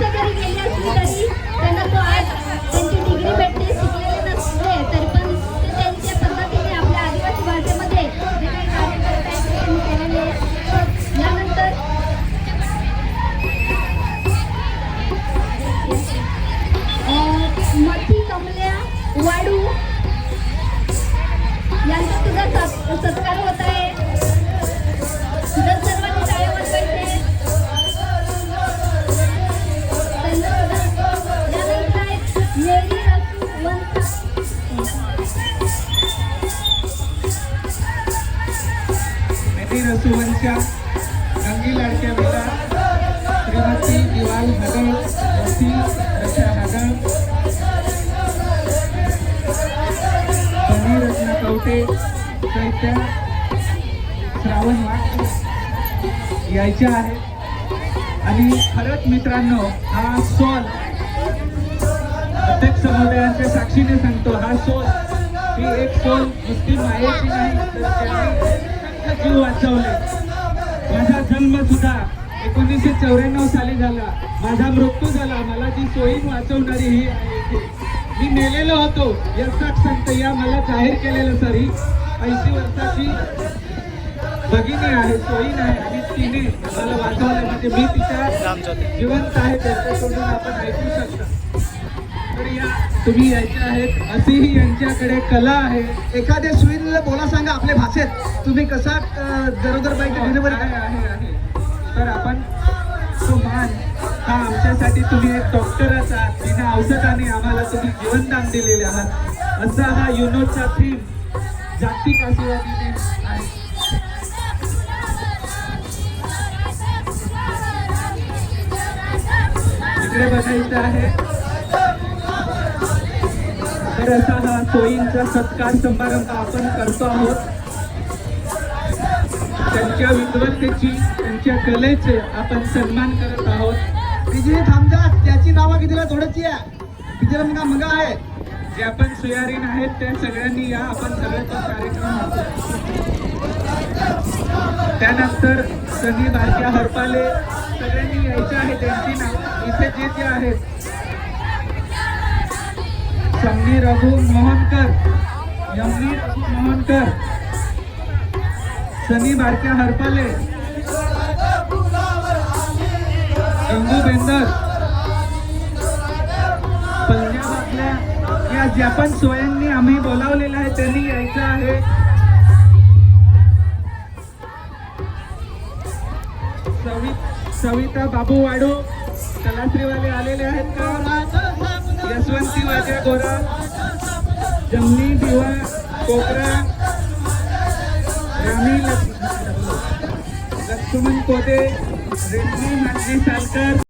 त्यांच्या घरी गेली असली तरी त्यांना तो आज त्यांची डिग्री भेटते, शिकलेले नसले तरी पण ते त्यांच्या पद्धतीने आपल्या आदिवासी भाषेमध्ये जे काही कार्य करत आहेत ते त्यांनी केलेले आहे. यानंतर मथी कमल्या वाडू यांचा सुद्धा सत्कार होत आहे. जर सर्वांनी टाळ्या वाजवायचे. यानंतर आहेत मेरी रसूवंत मेरी रसूवंतच्या रंगी लाडक्या बेटा श्रीमती दिवाल हगळ, वसी रक्षा हगळ, सनी रत्न कवटे, चैत्या श्रावण वाघ यायच्या आहेत. आणि खरंच मित्रांनो, हा सोल अध्यक्ष महोदयांच्या साक्षीने सांगतो, हा सोल ही एक सोल नुसती मायेची नाही तर त्यांनी जीव वाचवले. माझा जन्म सुद्धा 1994 साली झाला, माझा मृत्यू झाला, मला जी सोयीन वाचवणारी ही आहे. मी मेलेलो होतो याचा संत या मला जाहीर केलेलं सर. ही 80 वर्षाची भगिनी आहे, सोयीन आहे आणि तिने मला वाचवलं. म्हणजे मी तिच्या जिवंत आहे त्याच्याकडून आपण ऐकू शकता. तर या तुम्ही यायच्या आहेत, अशीही यांच्याकडे कला आहे. एखाद्या सुईला बोला सांगा आपल्या भाषेत, तुम्ही कसा गरोदरबाईची डिलिव्हरी आहे. तर आपण तो मान हा आमच्यासाठी तुम्ही एक डॉक्टरच आहात, बिना औषधाने आम्हाला तुम्ही जीवनदान दिलेले आहात. असा हा युनोचा थीम जागतिक आदिवासी दिन आहे. इकडे बघायचं आहे. तर असा हा सोयींचा सत्कार समारंभ आपण करतो आहोत. त्यांच्या विद्वत्तेची, त्यांच्या कलेचे आपण सन्मान करत आहोत. बिजली थांबजा, त्याची नावं कितीला थोडंची आहे, कितीला मग आहे. जे आपण सुयारीन आहेत त्या सगळ्यांनी या, आपण सगळे तो कार्यक्रम. त्यानंतर सनी बारक्या हरपाले सगळ्यांनी यायचे आहे. त्यांची नाव इथे जे आहेत, शम्मी रघु मोहनकर, यमनी रघु मोहनकर, सनी बारक्या हरपाले, गंगू बेंदर, पंजाबातल्या या ज्या पण सोयांनी आम्ही बोलावलेलं आहे त्यांनी यायचं आहे. सविता बाबू वाडू कलाश्रीवाले आलेले आहेत का? यशवंती वाजे गोरा, जमनी दिवा कोकरा, रामी लक्ष्मण कोदे, रेशमी मांजी सालकर.